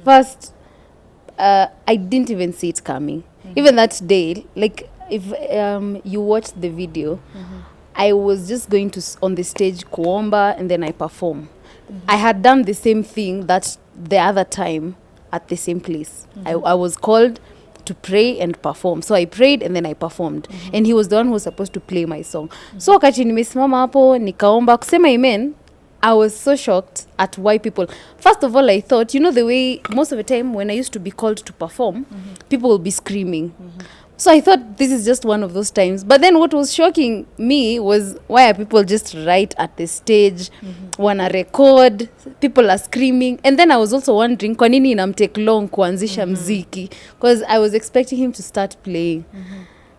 First, I didn't even see it coming. Even that day, like if you watch the video, I was just going to on the stage kuomba and then I perform. I had done the same thing that the other time at the same place. I was called to pray and perform. So I prayed and then I performed. And he was the one who was supposed to play my song. So wakati nimesimama hapo nikaomba kusema amen, I was so shocked at why people... First of all, I thought, you know, the way most of the time when I used to be called to perform, people will be screaming. So I thought this is just one of those times. But then what was shocking me was why are people just right at the stage, wanna record, people are screaming. And then I was also wondering, kwa nini inamtake long kuanzisha mziki? Because I was expecting him to start playing.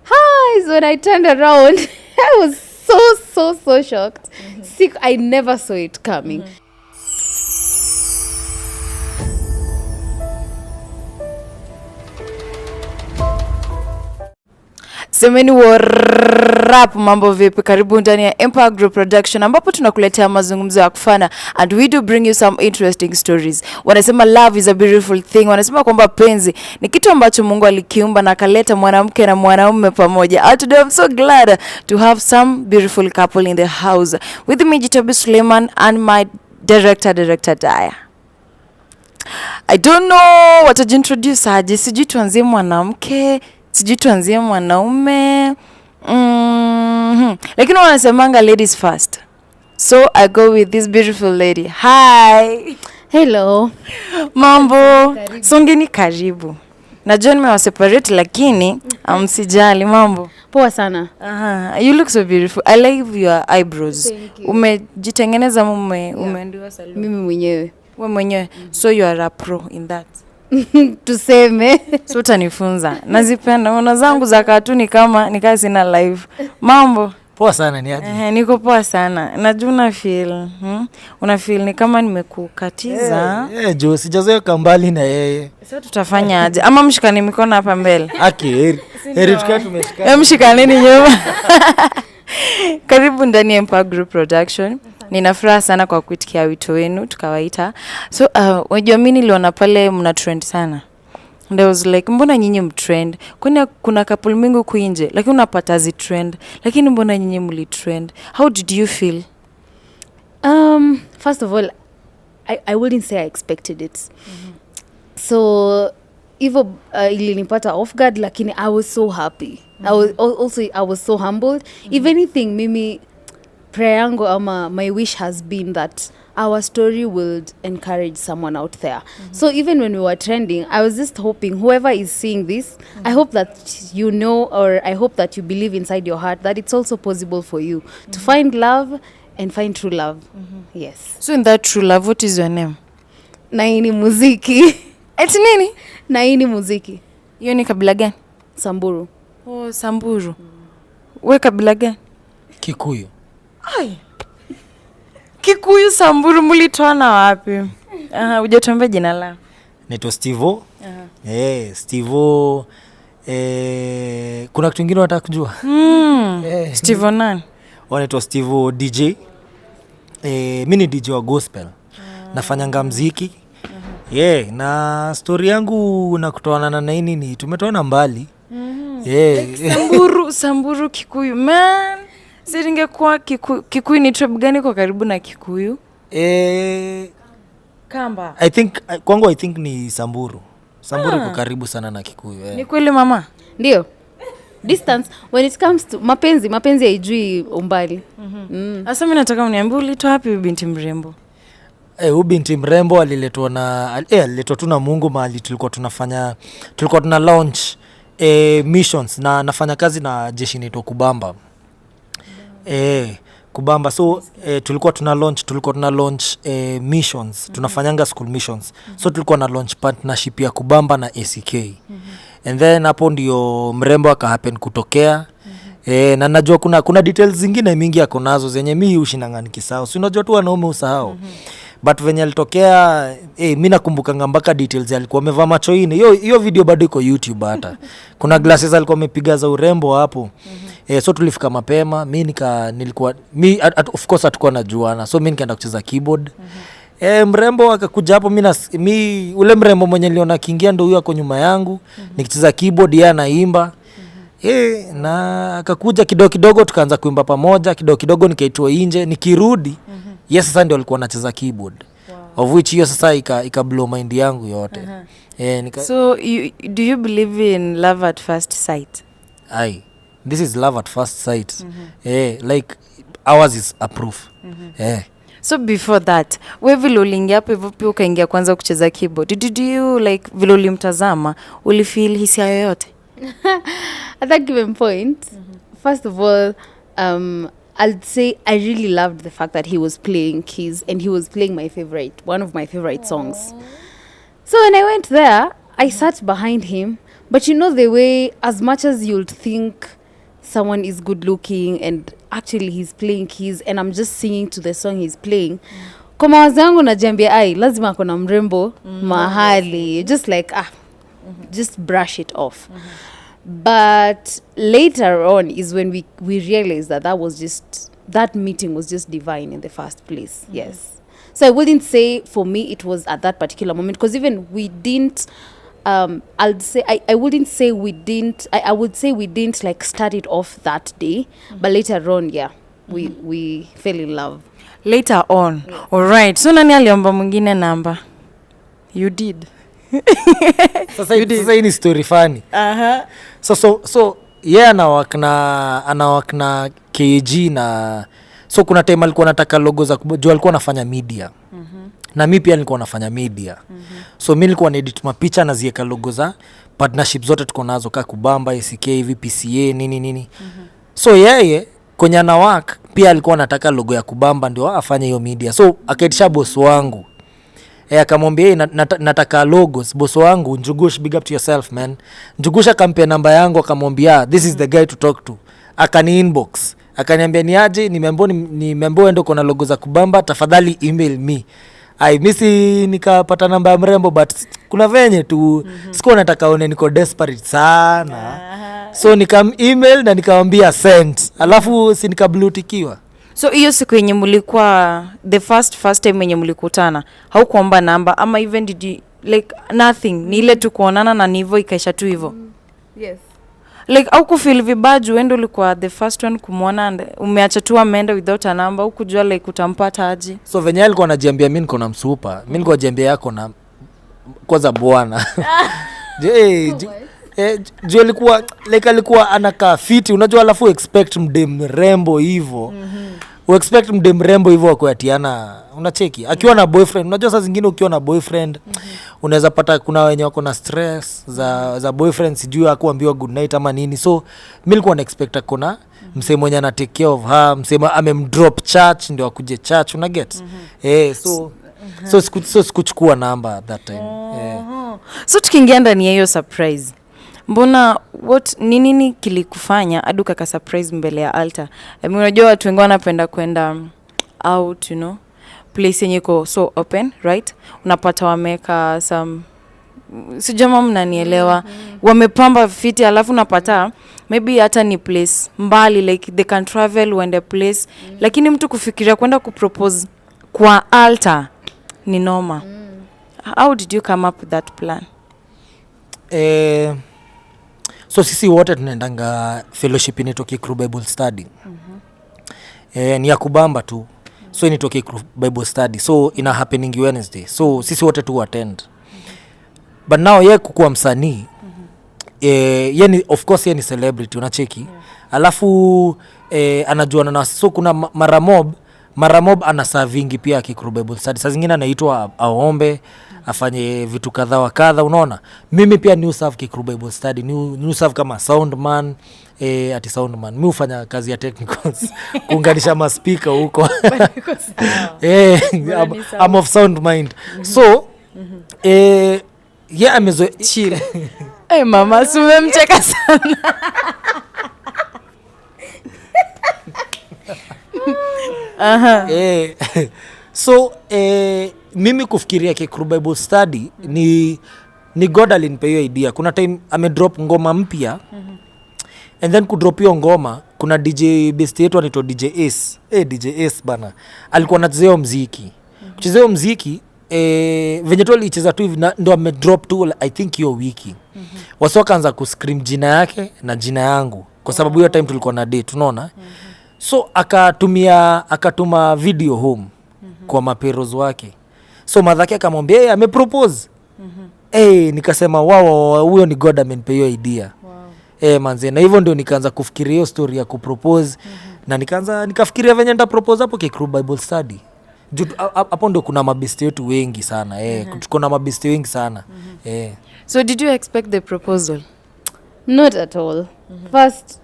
Hi, so when I turned around, I was so shocked. Sick, I never saw it coming. Semeni warap, mambo vipi, karibu ndani ya Empire Group Production ambapo tunakuletea mazungumzo ya kufana and we do bring you some interesting stories. Wanasema love is a beautiful thing. Wanasema kwamba penzi ni kitu ambacho Mungu alikiumba na akaleta mwanamke na mwanaume pamoja. And today I'm so glad to have some beautiful couple in the house. With me Jitobi Suleiman and my director Daya. I don't know what to introduce aje, sijui tuanzie mwanamke, sijui tuanzie mwanaume. Lakini wanasemanga ladies first. So I go with this beautiful lady. Hi. Hello. Mambo. Songeni karibu. Najua nimewaseparate lakini msijali. Mambo. Poa sana. You look so beautiful. I like your eyebrows. Umejitengeneza umeambiwa salon. Mimi mwenyewe. Wewe mwenyewe. So you are a pro in that. Tuseme. So utanifunza. Nazipenda. Ona zangu za katuni kama nikaa sina live. Mambo. Poa sana ni aje? Niko poa sana. Najua una feel. Una feel ni kama nimekukatiza. Jo, sijazoea mbali na yeye. So tutafanya aje? Ama mshikane mikono hapa mbele. Heri tukao tumeshikana. Mshikaneni nyuma. Karibu ndani ya Empire Group Production. Nina furaha sana kwa kuitikia wito wenu tukawaita. So unajua mimi niliona pale mna trend sana. And I was like, mbona nyinyi mtrend? Kwani kuna couple mingi kuinje lakini unapata zi trend. Lakini mbona nyinyi mlitrend? How did you feel? First of all, I wouldn't say I expected it. So even ilinipata off guard lakini I was so happy. I was so humbled. If anything, mimi prayer yangu ama my wish has been that our story will encourage someone out there. So even when we were trending, I was just hoping whoever is seeing this, I hope that you know, or I hope that you believe inside your heart that it's also possible for you to find love and find true love. Yes. So in that true love, what is your name? Naini Muziki. Eti nini? Naini Muziki. Hiyo ni kabila gani? Samburu. Oh, Samburu. Wewe kabila gani? Kikuyu. Ai. Kikuyu Samburu mlitoana wapi? Hujatuambia jina la. Naitwa Stevo. Stevo. Kuna kitu kingine unataka kujua? Stevo nani? Wanaitwa Stevo DJ. Mimi ni DJ wa gospel. Nafanyanga muziki. Na story yangu na kutoana na nini ni tumetoana mbali. Samburu Kikuyu. Man. Siringekuwa Kikuyu ni tribe gani kwa karibu na Kikuyu? Kamba. I think ni Samburu. Samburu iko karibu sana na Kikuyu. Ni kweli mama? Ndio. Distance when it comes to mapenzi haijui umbali. Sasa mimi nataka uniambie ulitoa wapi binti mrembo? Binti mrembo aliletwa tu na Mungu mahali tulikuwa tuna launch missions na nafanya kazi na jeshi inaitwa Kubamba. Kubamba. So tulikuwa tuna launch missions. Tunafanyanga school missions. So tulikuwa na launch partnership ya Kubamba na ACK. And then hapo ndio mrembo happen kutokea. Na najua kuna details zingine mingi yako nazo zenye mimi ushinanga nikisahau. Si unajua tu wanaume usahau. But venye alitokea mimi nakumbuka mpaka details alikuwa amevaa macho ine. Hiyo video bado iko YouTube hata. Kuna glasses alikuwa amepiga za urembo hapo. So tulifika mapema, mimi of course hatakuwa najuana. So mimi nikaenda kucheza keyboard. Mrembo akakuja hapo, mi ule mrembo mwenye niliona akiingia ndo huyo ako nyuma yangu nikicheza keyboard, yeye anaimba. Na akakuja kidogo kidogo tukaanza kuimba pamoja, kidogo kidogo nikaitwa nje, nikirudi yes sasa ndio alikuwa anacheza keyboard. Of which hiyo sasa ika blow mind yangu yote. So do you believe in love at first sight? This is love at first sight. Like ours is a proof. So before that, we vile uliingia hapo hivyo pia ukaingia kwanza kucheza keyboard, did you like vile ulimtazama ulifeel hisia yoyote? At that given point, first of all, I'd say I really loved the fact that he was playing keys and he was playing one of my favorite songs. So when I went there, I sat behind him. But you know the way, as much as you'll think someone is good looking and actually he's playing keys and I'm just singing to the song he's playing, kwa mawazo yangu najiambia lazima kuna mrembo mahali, just like just brush it off. But later on is when we realized that meeting was just divine in the first place. Yes. So I wouldn't say for me it was at that particular moment, because even we didn't I would say we didn't like start it off that day, but later on we fell in love later on. All right, so nani aliomba mwingine namba? You did. Sasa hii ni story funny. So yeah, anawakna KG na so kuna time alikuwa anataka logo za juu, alikuwa anafanya media. Na mimi pia nilikuwa nafanya media. So mimi nilikuwa na-edit mapicha na zieka logo za partnership zote tuko nazo kama Kubamba, ACK, VPCA nini. So yeye kwenye ana work pia alikuwa anataka logo ya Kubamba ndio afanye hiyo media. So akaitisha boss wangu. Akamwambia nataka logos. Boss wangu Njugush, big up to yourself man. Njugush akampa namba yangu, akamwambia this is the guy to talk to. Akani inbox. Akaniambia niaje, nimeambiwa endo kuna logo za Kubamba, tafadhali email me. Misi nikapata namba ya mrembo, but kuna venye tu sikuwa nataka one niko desperate sana. So nikam email na nikamwambia send. Alafu si nikablutikiwa. So hiyo siku yenye mlikuwa the first time yenye mlikutana, haukuomba namba ama even did you like nothing? Ni ile tu kuonana na nivo ikaisha tu hivyo. Yes. Like au kufeel vibaju wendo ulikuwa the first one kumuona and umeacha tu ameenda without a number, au kujua like utampata aje? So venye alikuwa anajiambia mimi niko na msupa, mimi nilikuwa jiambia yako na kwanza bwana. Juu alikuwa like alikuwa anakaa fiti, unajua, alafu expect mdem rembo hivyo. Expect mdem rembo hivyo akuatiana, unacheki akiwa na boyfriend. Unajua saa zingine ukiwa na boyfriend unaweza pata kuna wenye wako na stress za boyfriend, sijui akuambiwa good night ama nini. So mimi nilikuwa na expect kuna msee mwenye ana take care of her, msee amemdrop church ndio akuje church, una get. So sikuchukua namba that time. So tukiingia ndani ya hiyo surprise, mbona nini kilikufanya hadi ukaka surprise mbele ya altar? Unajua watu wengi wanapenda kwenda out, you know, place yenye iko so open, right? Unapata wameka some, sijama mnanielewa, wamepamba fiti, alafu unapata maybe hata ni place mbali, like they can travel when the place, lakini mtu kufikiria kwenda kupropose kwa altar ni noma. How did you come up with that plan? So sisi wote tunaendanga fellowship initoke KURIA Bible Study. Ni ya Kubamba tu. So initoke KURIA Bible Study. So ina happening Wednesday. So sisi wote tu attend. But now yeye kukuwa msanii, yeye of course yeye ni celebrity, unacheki. Alafu anajuana na, so kuna maramob ana servingi pia KURIA Bible Study. Saa zingine anaitwa aombe, afanye vitu kadha wa kadha, unaona. Mimi pia new serve KURIA Bible Study, new serve kama soundman, ati soundman. Mimi hufanya kazi ya technicals, kuunganisha maspika huko. I'm of sound mind. So yeah, chill. Mama, umemcheka sana. So mimi kufikiria KURIA Bible Study ni God alinipea hiyo idea. Kuna time amedrop ngoma mpya, and then kudrop hiyo ngoma kuna DJ best yetu anaitwa DJ Ace. DJ Ace bana alikuwa anachezea muziki. kuchezea muziki venye tu alicheza tu hivi ndo amedrop tu I think hiyo wiki. Wasi wakaanza kuscream jina yake na jina yangu kwa sababu hiyo time tulikuwa na date, unaona. So akatuma video home kwa maperos wake. So madhake akamwambia yeye amepropose. Nikasema wow, huyo ni God amenipa hiyo idea. Manze, na hivyo ndio nikaanza kufikiria hiyo story ya kupropose. Na nikafikiria venye nita propose hapo Kikru Bible Study. Hapo ndio kuna mabesti wetu wengi sana. Tuko na mabesti wengi sana. So did you expect the proposal? Not at all. First,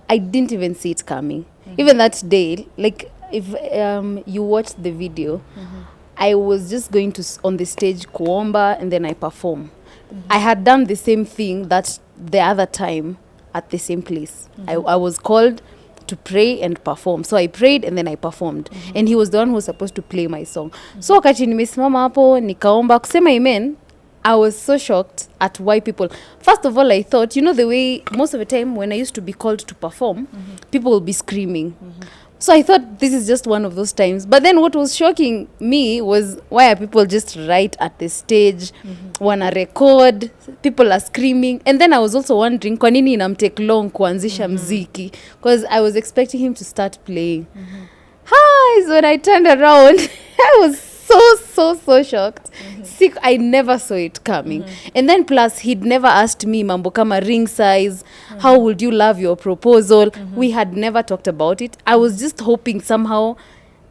I didn't even see it coming. Even that day, like if you watched the video, I was just going to on the stage kuomba and then I perform. I had done the same thing that the other time at the same place. I was called to pray and perform. So I prayed and then I performed. And he was the one who was supposed to play my song. So wakati nimesimama hapo nikaomba kusema amen, I was so shocked at why people... First of all, I thought, you know, the way most of the time when I used to be called to perform, people will be screaming. So I thought this is just one of those times. But then what was shocking me was why are people just right at the stage, wanna record, people are screaming. And then I was also wondering, kwa nini inamtake long kuanzisha mziki? Because I was expecting him to start playing. Hi, so when I turned around, I was so shocked. Sick, I never saw it coming. And then plus he'd never asked me mambo kama ring size, how would you love your proposal? We had never talked about it. I was just hoping somehow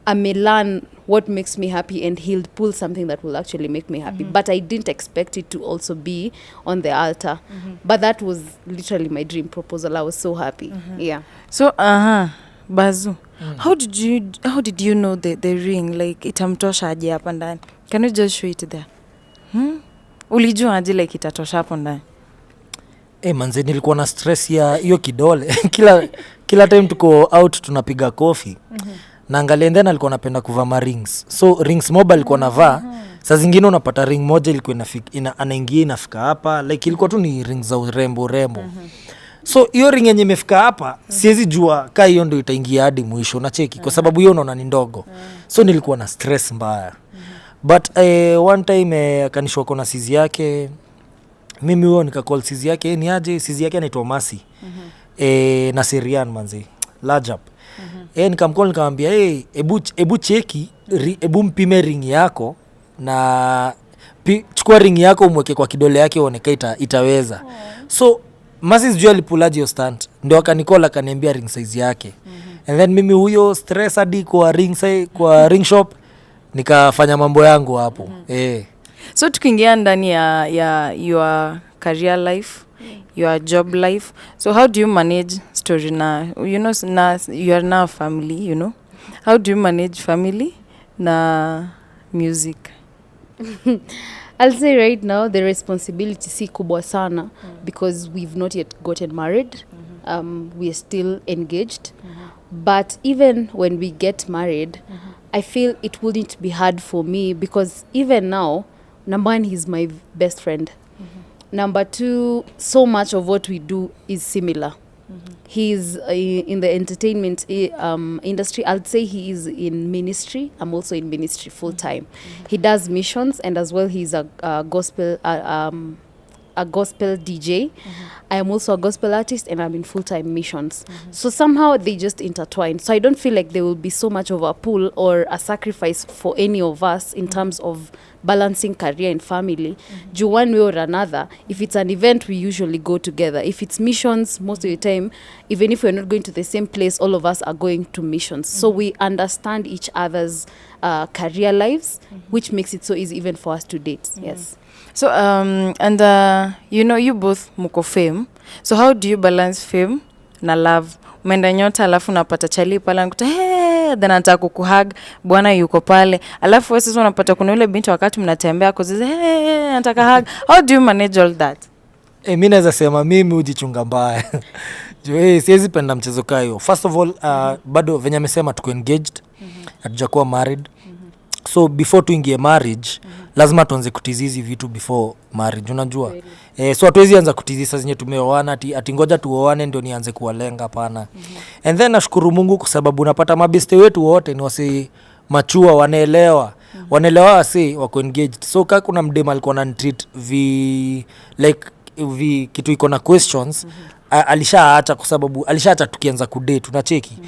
I may learn what makes me happy and he'll pull something that will actually make me happy. But I didn't expect it to also be on the altar. But that was literally my dream proposal. I was so happy. Yeah. So Bazu, how did you know the ring, like itamtosha aje hapa ndani? Can you just show it there? Ulijua aje like itatosha hapo ndani? Manze, nilikuwa na stress ya hiyo kidole. kila time tuko out tunapiga coffee. Naangalia ndani alikuwa anapenda kuvaa ma rings. So rings mobile alikuwa anavaa. Saa zingine unapata ring moja ilikuwa anaingia inafika hapa. Like ilikuwa tu ni rings za urembo. So hiyo ring yenye imefika hapa, siwezi jua kaa hiyo ndio itaingia hadi mwisho na cheki kwa sababu hiyo unaona ni ndogo. So nilikuwa na stress mbaya. But one time akanishwa kona sizi yake. Mimi huyo nikacall sizi yake, ni aje sizi yake anaitwa Masi. Na Serian manzi. Lajab. Nikamcall nikamwambia, ebu cheki, ebu mpime ring yako na chukua ring yako umweke kwa kidole yake uoneka itaweza. So Masi sijui alipulaji yo stand. Ndio akanikola akaniambia ring size yake. And then mimi huyo stress hadi kwa ring shop nikafanya mambo yangu hapo. So tukiingia ndani ya your career life, your job life. So how do you manage story na, you know, you are now family, you know? How do you manage family na music? I'll say right now the responsibility si kubwa sana because we've not yet gotten married. We are still engaged. But even when we get married, I feel it wouldn't be hard for me because even now, number one, he's my best friend. Number two, so much of what we do is similar. He's in the entertainment industry. I'd say he is in ministry. I'm also in ministry full time. He does missions and as well he's a gospel DJ. I am also a gospel artist and I'm in full-time missions. So somehow they just intertwine. So I don't feel like there will be so much of a pull or a sacrifice for any of us in terms of balancing career and family. Do one way or another. If it's an event, we usually go together. If it's missions, most of the time, even if we're not going to the same place, all of us are going to missions. So we understand each other's career lives, which makes it so easy even for us to date. Yes. So, and you know, you both muko fame. So how do you balance fame na love? Umeenda nyota alafu unapata chali pale anakuta then anataka kukuhug, bwana yuko pale. Alafu wewe sasa unapata kuna yule binti wakati mnatembea kuziza anataka hug. How do you manage all that? Mimi naweza sema mimi hujichunga mbaya. Siwezi penda mchezo kayo. First of all, bado venye amesema tuko engaged. Hatujakuwa married. So before tuingie marriage, lazima tuanze kutizizi vitu before marriage, unajua. So hatuwezi anza kutizizi sasa zenye tumeoana ati ngoja tuoane ndio nianze kuwalenga pana. And then nashukuru Mungu kwa sababu unapata mabeste wetu wote ni machua, wanaelewa wasi wako engaged. So kama kuna mdema alikuwa ananitreat kitu iko na questions, alishaacha kwa sababu alishaacha tukianza kudate tunacheki.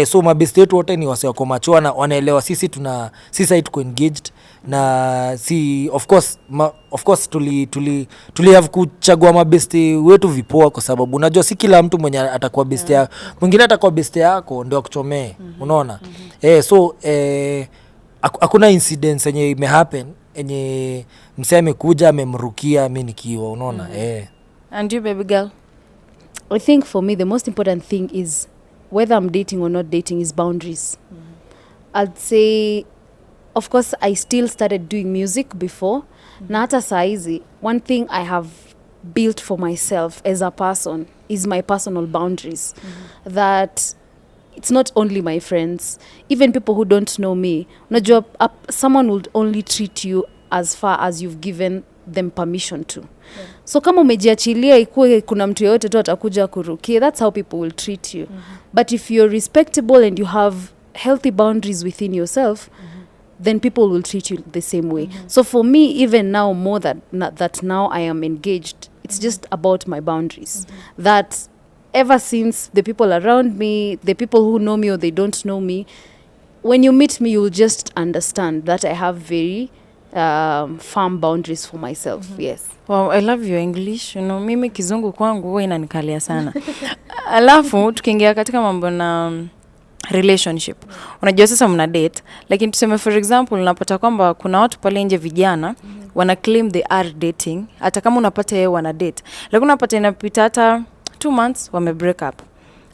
So mabest yetu wote ni wase wako machua na wanaelewa sisi tuko engaged, na si of course tuli have kuchagua mabesti wetu vipoa, kwa sababu unajua si kila mtu mwenye atakuwa besti yako, mwingine atakuwa besti yako ndio akuchomee, unaona. So hakuna incidents yenye imehappen yenye msee amekuja amemrukia mimi nikiwa, unaona. And you, baby girl? I think for me the most important thing is, whether I'm dating or not dating, is boundaries. I'd say, of course, I still started doing music before. Na hata saizi, one thing I have built for myself as a person is my personal boundaries. That it's not only my friends, even people who don't know me. Unajua, someone will only treat you as far as you've given them permission to. So kama umejiachilia ikuwe kuna mtu yoyote tu atakuja kurukia, that's how people will treat you. But if you're respectable and you have healthy boundaries within yourself, then people will treat you the same way. So for me, even now, more that now I am engaged, it's just about my boundaries. That ever since, the people around me, the people who know me or they don't know me, when you meet me, you'll just understand that I have very firm boundaries for myself. Yes. Wow, I love your English. You know, mimi kizungu kwangu huwa inanikalia sana. Alafu tukiingia katika mambo na relationship. Unajua sasa mna date, lakini tuseme for example unapata kwamba kuna watu pale nje vijana wana claim they are dating, hata kama unapata yeye wana date. Lakini unapata inapita hata 2 months wame break up.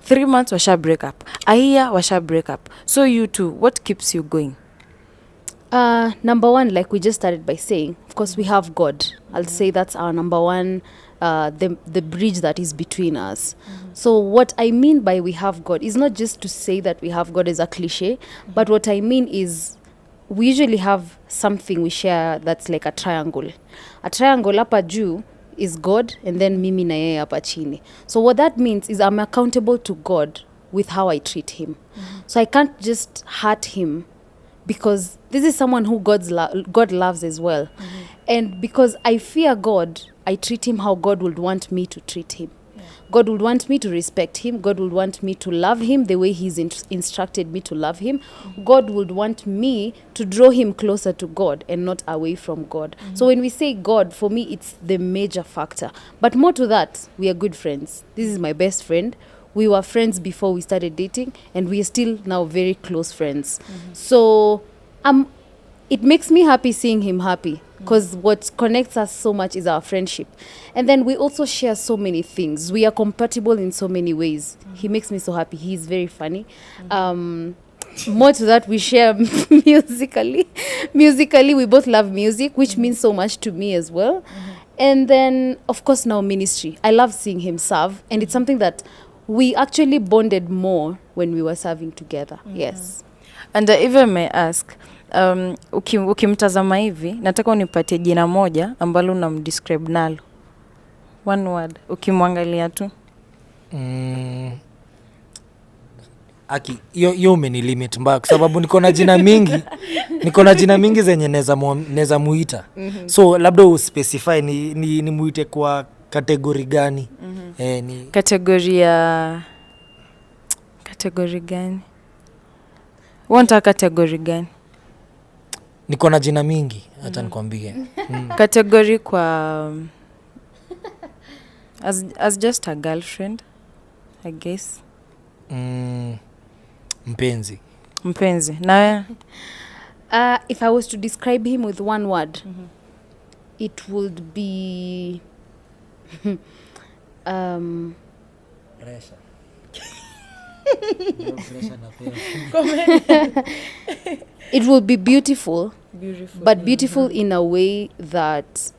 3 months washa break up. A year washa break up. So you too, what keeps you going? Number one, like we just started by saying, of course we have God. I'll say that's our number one, the bridge that is between us. So what I mean by we have God is not just to say that we have God as a cliche, but what I mean is we usually have something we share that's like a triangle. A triangle hapa juu is God, and then mimi na yeye hapa chini. So what that means is I'm accountable to God with how I treat him. So I can't just hurt him, because this is someone who God loves as well. And because I fear God, I treat him how God would want me to treat him. God would want me to respect him. God would want me to love him the way he's instructed me to love him. God would want me to draw him closer to God and not away from God. So when we say God, for me, it's the major factor. But more to that, we are good friends. This is my best friend. We were friends before we started dating, and we are still now very close friends. So it makes me happy seeing him happy, because what connects us so much is our friendship. And then we also share so many things. We are compatible in so many ways. He makes me so happy. He's very funny. More to that, we share musically. Musically, we both love music, which means so much to me as well. And then, of course, now ministry. I love seeing him serve, and it's something that we actually bonded more when we were serving together. Yes. And if I may ask, ukimtazama hivi, nataka unipatie jina moja ambalo unamdescribe nalo. One word, ukimwangalia tu. Aki, yo umeni limit mbaya, kwa sababu niko na jina mingi zenye neza muita. So labda uspecify ni muite kwa kategori gani? Ni kategori gani? Wanta kategori gani? Niko na jina mingi, acha nikwambie. Kategori kwa as just a girlfriend, I guess. Mpenzi. Na if I was to describe him with one word, it would be pressure. It will be beautiful, but beautiful in a way that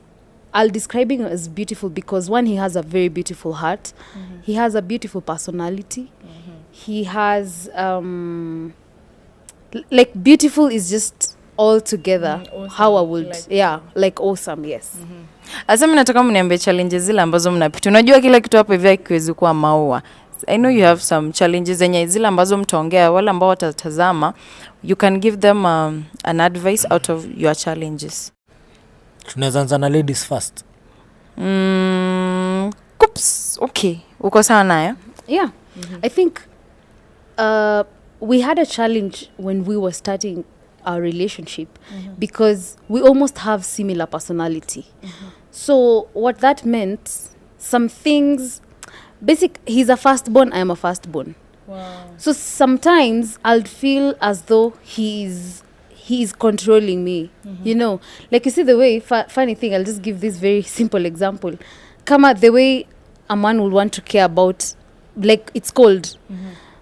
I'll describe him as beautiful because, one, he has a very beautiful heart. He has a beautiful personality. He has like beautiful is just all together. Awesome. How I would like awesome. Yes. Asa mimi nataka mniambie challenges zile ambazo mnapitia. Unajua kila kitu hapo hivi hakiwezi kuwa maua. I know you have some challenges zenye zile ambazo mtaongea, wale ambao watatazama, you can give them an advice out of your challenges. Tunaweza anza na ladies first. Oops, okay. Uko sawa nayo? Yeah. I think we had a challenge when we were starting our relationship because we almost have similar personality. So what that meant, some things, he's a firstborn, I am a firstborn. Wow. So sometimes I'll feel as though he's controlling me, you know. Like you see the way, funny thing, I'll just give this very simple example. Kama the way a man will want to care about, like it's cold.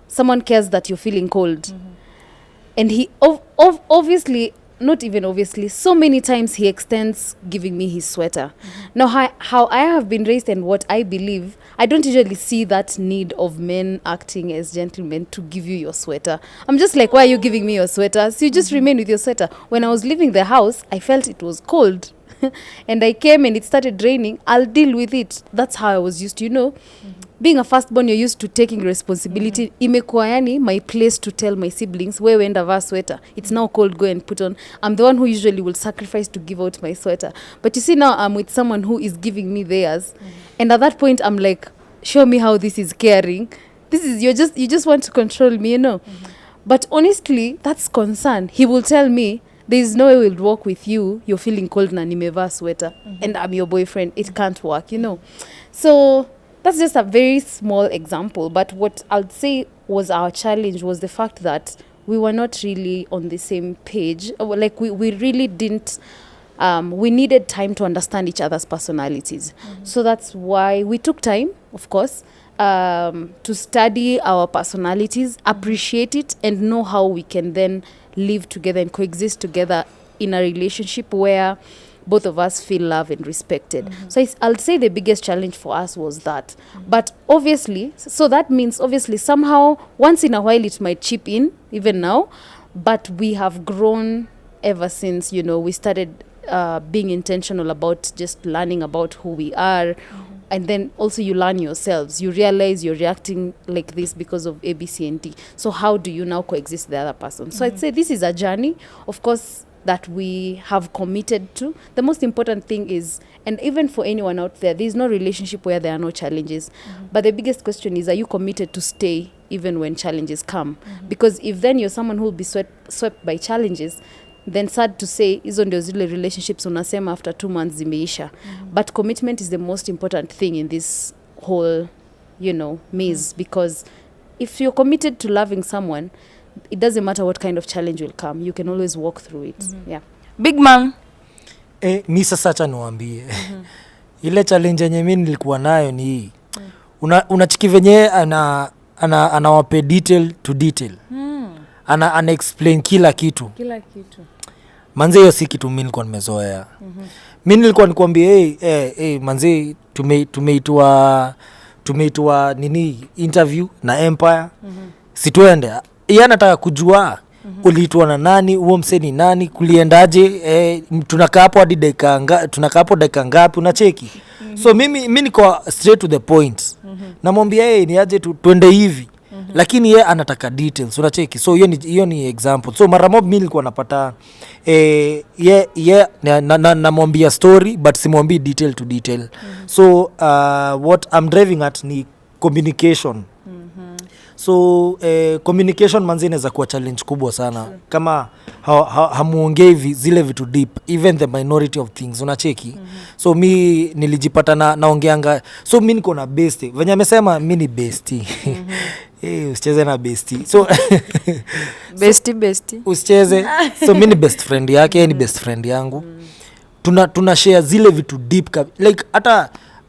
Someone cares that you're feeling cold. And he obviously, not even obviously, so many times he extends giving me his sweater. Now, how I have been raised and what I believe, I don't usually see that need of men acting as gentlemen to give you your sweater. I'm just like, why are you giving me your sweater? So you just remain with your sweater. When I was leaving the house, I felt it was cold. And I came and it started raining. I'll deal with it. That's how I was used to, you know. Being a firstborn, you're used to taking responsibility. Imekuwa yani my place to tell my siblings, wewe enda vaa sweater. It's now cold, go and put on. I'm the one who usually will sacrifice to give out my sweater. But you see, now I'm with someone who is giving me theirs. And at that point, I'm like, show me how this is caring. This is, you just want to control me, you know. But honestly, that's concern. He will tell me, there is no way we'll walk with you. You're feeling cold na nimevaa sweater. And I'm your boyfriend. It can't work, you know. So that's just a very small example. But what I'd say was our challenge was the fact that we were not really on the same page. Like we really didn't, we needed time to understand each other's personalities. So that's why we took time, of course, to study our personalities, appreciate it, and know how we can then live together and coexist together in a relationship where both of us feel loved and respected. So I'll say the biggest challenge for us was that. But obviously, so that means obviously somehow once in a while it might chip in, even now, but we have grown ever since, you know, we started being intentional about just learning about who we are. And then also you learn yourselves. You realize you're reacting like this because of A, B, C, and D. So how do you now coexist with the other person? So I'd say this is a journey, of course, that we have committed to. The most important thing is, and even for anyone out there, there's no relationship where there are no challenges. But the biggest question is, are you committed to stay even when challenges come? Because if then you're someone who will be swept by challenges, then sad to say, hizo ndio zile relationships unasema after 2 months zimeisha. But commitment is the most important thing in this whole, you know, maze. Because if you're committed to loving someone, it doesn't matter what kind of challenge will come. You can always walk through it. Yeah. Big man. Mi sasa acha niwaambie. Ile challenge yenye mimi nilikuwa nayo ni hii. Unachiki venye anawape detail to detail. Ana explain kila kitu. Manze hiyo si kitu mimi nilikuwa nimezoea. Mimi nilikuwa nikwambie manze tumeitwa nini interview na Empire. Situende. Yeye anataka kujua uliitwa na nani, huo mseni nani, kuliendaje, tunakaa hapo hadi dakika ngapi unacheki. So mimi niko straight to the point. Namwambia ni aje tuende hivi. Lakini yeye anataka details unacheki. So hiyo ni example. So mara mob mimi nilikuwa napata namwambia story but simwambii detail to detail. So what I'm driving at ni communication. So communication manzi inaweza kuwa challenge kubwa sana. Kama hamuongei zile vitu deep, even the minority of things unacheki. So mi nilijipata naongeanga. So mi niko na bestie. Venye amesema mi ni bestie. Usicheze na bestie. So bestie. Usicheze. So mi ni best friend yake, ni best friend yangu. Tuna share zile vitu deep like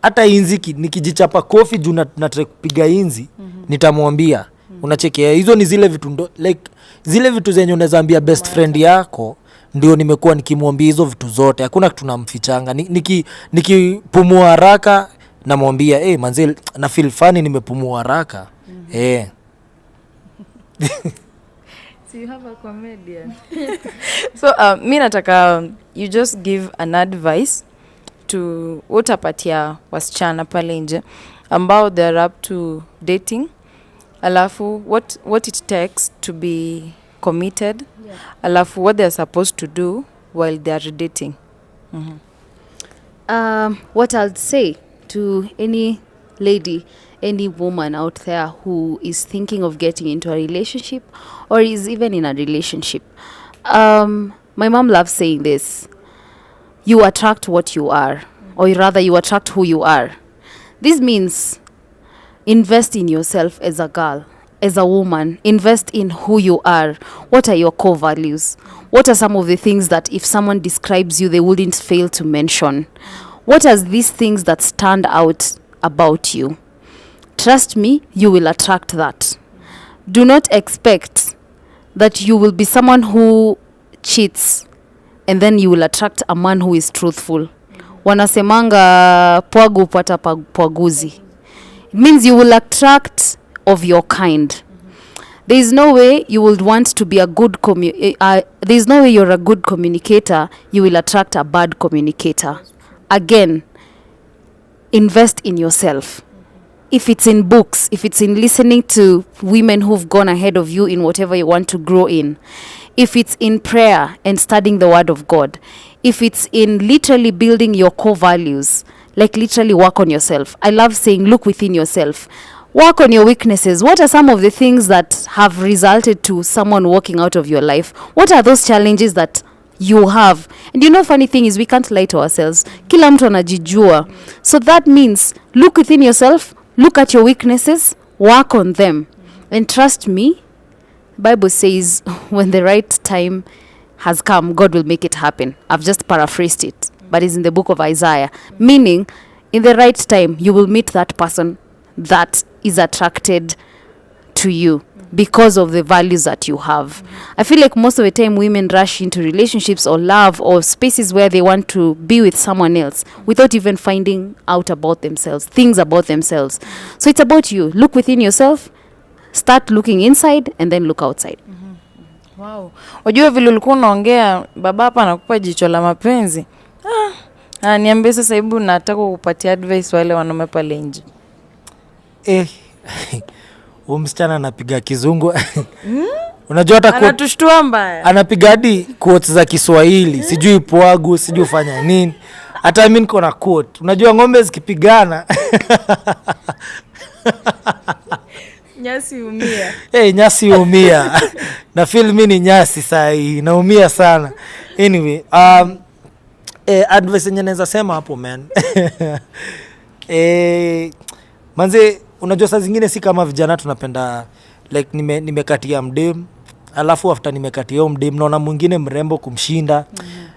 hata inzi nikijichapa kofi juu nataka kupiga inzi nitamwambia. Unachekea hizo ni zile vitu like zile vitu zenye unaweza ambia best friend yako, ndio nimekuwa nikimwambia hizo vitu zote. Hakuna kitu namfichanga. Nikipumua haraka namwambia manze na feel funny nimepumua haraka. So you have a comedian. So mimi nataka you just give an advice to utapatia wasichana pale nje ambao they're up to dating alafu what it takes to be committed, alafu what they're supposed to do while they are dating. What I'll say to any lady, any woman out there who is thinking of getting into a relationship or is even in a relationship, my mom loves saying this: you attract what you are, or rather you attract who you are. This means invest in yourself as a girl, as a woman. Invest in who you are. What are your core values? What are some of the things that if someone describes you, they wouldn't fail to mention? What are these things that stand out about you? Trust me, you will attract that. Do not expect that you will be someone who cheats and then you will attract a man who is truthful. Wanasemanga pwagu upata pwaguzi. It means you will attract of your kind. There is no way you would want to be a good there is no way you're a good communicator, you will attract a bad communicator. Again, invest in yourself. If it's in books, if it's in listening to women who've gone ahead of you in whatever you want to grow in, if it's in prayer and studying the word of God, if it's in literally building your core values, like literally work on yourself. I love saying, look within yourself. Work on your weaknesses. What are some of the things that have resulted to someone walking out of your life? What are those challenges that you have? And you know, funny thing is we can't lie to ourselves. Kila mtu anajijua. So that means look within yourself, look at your weaknesses, work on them. And trust me, Bible says when the right time has come, God will make it happen. I've just paraphrased it, but it's in the book of Isaiah. Meaning, in the right time, you will meet that person that is attracted to you because of the values that you have. I feel like most of the time women rush into relationships or love or spaces where they want to be with someone else without even finding out about themselves, things about themselves. So it's about you. Look within yourself, start looking inside, and then look outside. Wow. Wajua vile ulikuwa unaongea baba hapa anakupa jicho la mapenzi. Niambie sasa, hebu nataka kukupatia advice wale wanaume pale nje. Msichana anapiga kizungu. Unajua hata anatushtua mbaya. Anapiga hadi quotes za Kiswahili. Sijui pwagu, sijui ufanya nini. Hata mimi niko na quote. Unajua ng'ombe zikipigana. Nyasi umia. Nyasi umia. Na feel mimi ni nyasi saa hii. Naumia sana. Anyway, advice yenye naweza sema hapo man. Manze, unajua saa zingine si kama vijana tunapenda like nimekatia mdem, alafu after nimekatia mdem naona mwingine mrembo kumshinda,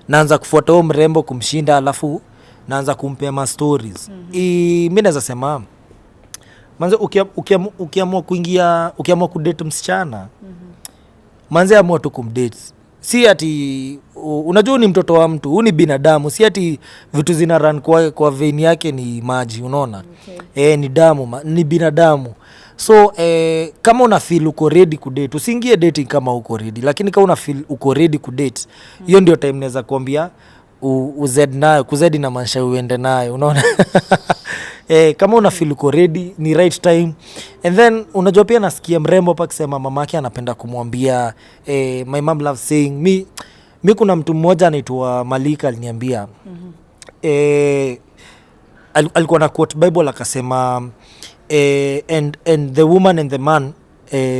naanza kufuata huo mrembo kumshinda, alafu naanza kumpea ma stories. Mimi naweza sema manze, ukiamua kuingia, ukiamua kudate msichana, manze amua tu kumdate. Si ati unajua ni mtoto wa mtu, ni binadamu, si ati vitu zina run kwa vein yake ni maji, unaona? Okay. Ni damu, ni binadamu. So kama una feel uko ready kudate, usiingie dating kama uko ready, lakini kama una feel uko ready kudate, hiyo ndio time naweza kuambia uzed nayo, kuzedi na maisha uende nayo, unaona? Kama una feel uko ready, ni right time. And then unajua pia nasikia mrembo hapa akisema mamake anapenda kumwambia my mom loves saying mi kuna mtu mmoja anaitwa Malika aliniambia alikuwa na quote Bible akasema and the woman and the man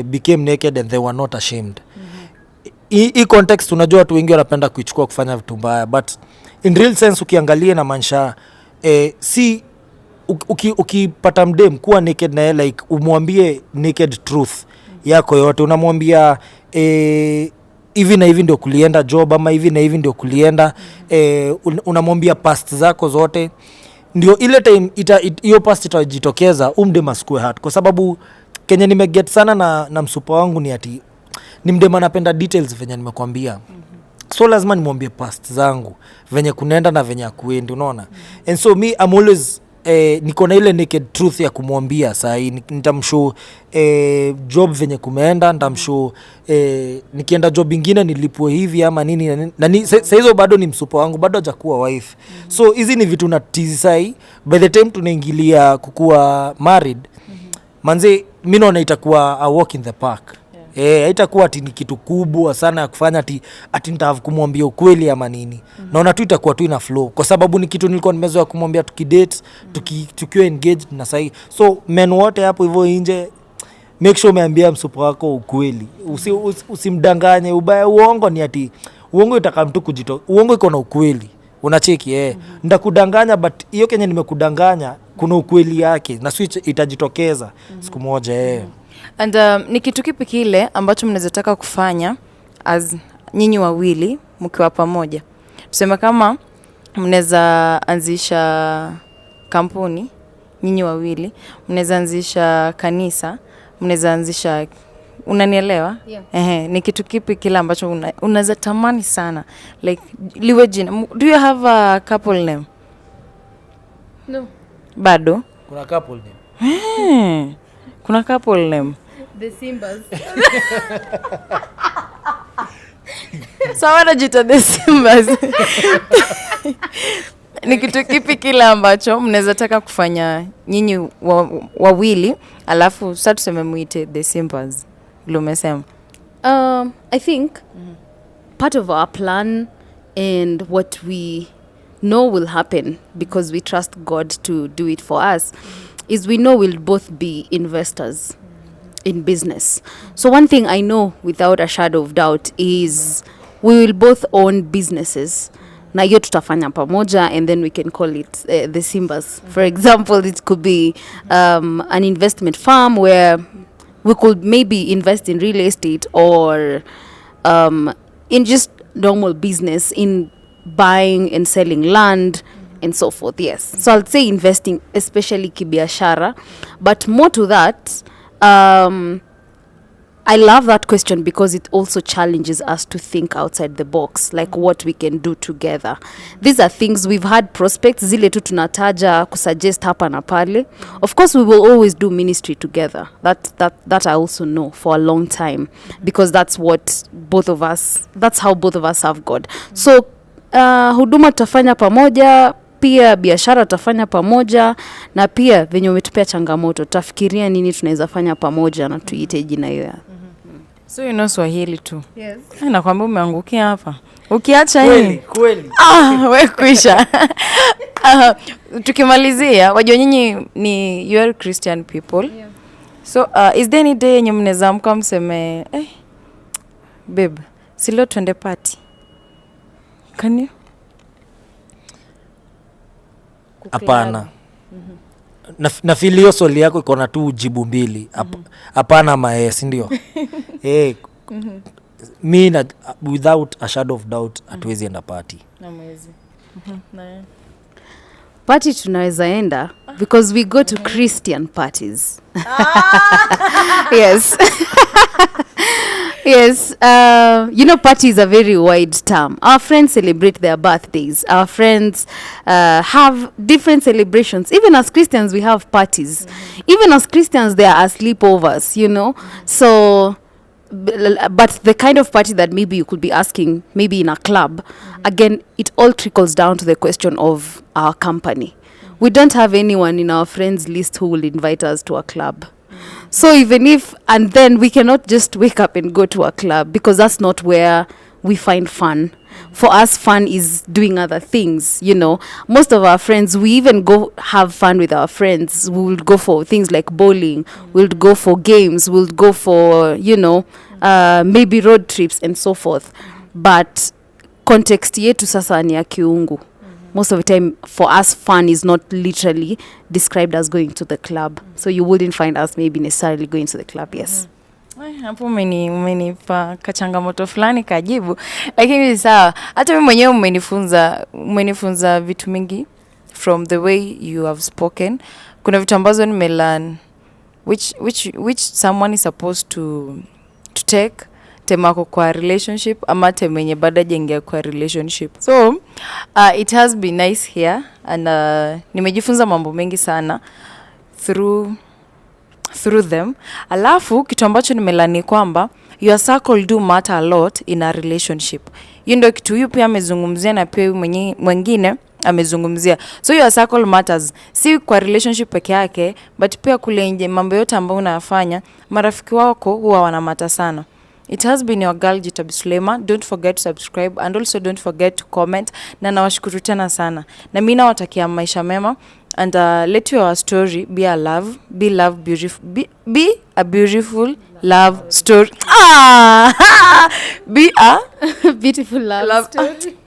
became naked and they were not ashamed. Hii context unajua watu wengi wanapenda kuichukua kufanya vitu mbaya, but in real sense ukiangalia na maisha si ukipata mdem kuwa naked na like umwambie naked truth yako yote, unamwambia hivi na hivi ndio kulienda job, ama hivi na hivi ndio kulienda, unamwambia past zako zote, ndio ile time hiyo past itajitokeza mdem asikue hurt. Kwa sababu Kenya nimeget sana na msupa wangu ni ati ni mdem anapenda details venye nimekwambia. So lazima nimwambie past zangu venye kunaenda na venye akuendi, unaona? And so me I'm always niko na ile naked truth ya kumwambia. Saa hii nitamshow job venye kumeenda, nitamshow nikienda job ingine nilipwe hivi ama nini na sasa hizo bado ni msupa wangu, bado hajakuwa wife. So hizi ni vitu na tizi sai by the time tunaingilia kukua married. Manze mimi naona itakuwa a walk in the park. Haitakuwa ati ni kitu kubwa sana ya kufanya ati nitahave kumwambia ukweli ama nini. Naona tu itakuwa tu ina flow kwa sababu ni kitu nilikuwa nimezoea kumwambia tukidate, tukiwa engaged na sahi. So men wote hapo hivyo nje, make sure umeambia msupa wako ukweli. Usimdanganye ubaya. Uongo ni ati uongo itakamtu kujito. Uongo iko na ukweli. Unacheki ndakudanganya but hiyo kenye nimekudanganya kuna ukweli yake na switch itajitokeza siku moja. And ni kitu kipi kile ambacho mnaweza taka kufanya as nyinyi wawili mkiwa pamoja? Tuseme kama mnaweza anzisha kampuni nyinyi wawili, mnaweza anzisha kanisa, mnaweza anzisha, unanielewa? Yeah. Ni kitu kipi kile ambacho unaweza tamani sana like liwe jina? Do you have a couple name? No. Kuna Bado? couple name. Kuna couple name. The Simbas. So wanajita The Simbas. Ni kitu kipi kile ambacho mnaweza taka kufanya nyinyi wawili alafu sasa tuseme muite The Simbas? Lumesema. I think part of our plan and what we know will happen because we trust God to do it for us is we know we'll both be investors in business. So one thing I know without a shadow of doubt is we will both own businesses. Na hiyo tutafanya pamoja and then we can call it the Simbas. For example, it could be an investment firm where we could maybe invest in real estate or in just normal business in buying and selling land and so forth. Yes. So I'll say investing, especially kibiashara. But more to that, I love that question because it also challenges us to think outside the box, like what we can do together. These are things we've had prospects, zile tu tunataja kusuggest hapa na pale. Of course, we will always do ministry together. That I also know for a long time because that's how both of us serve God. So, huduma tutafanya pamoja, pia biashara tutafanya pamoja, na pia venye umetupea changamoto tutafikiria nini tunaweza fanya pamoja na tuite jina hiyo. So you know Swahili tu. Yes. Nakwambia umeangukia hapa. Ukiacha hii. Kweli. Wewe kwisha. Tukimalizia, wajua nyinyi ni you are Christian people. Yeah. So is there any day yenye mnaweza amka mseme, babe, si leo twende party? Can you? Hapana. Na feel hiyo swali yako iko na tu jibu mbili. Hapana ma si ndio? Me without a shadow of doubt hatuwezi enda party. Na mwezi. Party tunaweza enda because we go to Christian parties. Yes. Yes. Party is a very wide term. Our friends celebrate their birthdays. Our friends have different celebrations. Even as Christians, we have parties. Even as Christians, there are sleepovers, So, but the kind of party that maybe you could be asking, maybe in a club, again, it all trickles down to the question of our company. We don't have anyone in our friends list who will invite us to a club. So and then we cannot just wake up and go to a club because that's not where we find fun. For us, fun is doing other things, Most of our friends, we even go have fun with our friends. We will go for things like bowling. We'll go for games. We'll go for, maybe road trips and so forth. But context yetu sasa ni ya kiungu. Most of the time, for us, fun is not literally described as going to the club. So you wouldn't find us maybe necessarily going to the club, yes. Hapo umenipa kachangamoto fulani kajibu. Lakini sawa, hata mimi mwenyewe umenifunza vitu mingi from the way you have spoken. Kuna vitu ambazo nimelearn which someone is supposed to take temako kwa relationship ama temenye bada jengea kwa relationship. So it has been nice here and nimejifunza mambo mengi sana through them. Alafu kitu ambacho nimelani kwamba your circle do matter a lot in a relationship. Hiyo ndio kitu huyu pia amezungumzia na pia mwingine amezungumzia. So your circle matters, si kwa relationship peke yake, but pia kule nje, mambo yote ambayo unayafanya, marafiki wako huwa wanamata sana. It has been your girl Jitabi Sulema. Don't forget to subscribe and also don't forget to comment. Na nawashukuru tena sana. Na mimi nawatakia maisha mema, and let your story be a love, beautiful, be a beautiful love story. Be a beautiful love story.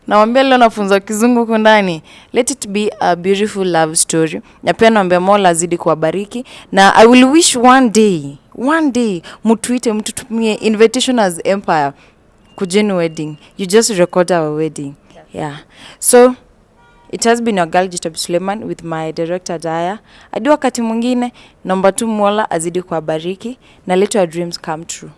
Nawambia leo nafunza kizungu huko ndani. Let it be a beautiful love story. Na pia naambia Mola azidi kuwabariki, na I will wish one day mtuite, mtutumie invitation as Empire kujeni wedding. You just record our wedding. Yeah. So it has been your girl Jitabi Suleiman with my director Daya. Hadi wakati mwingine, naomba tu Mola azidi kuwabariki na let your dreams come true.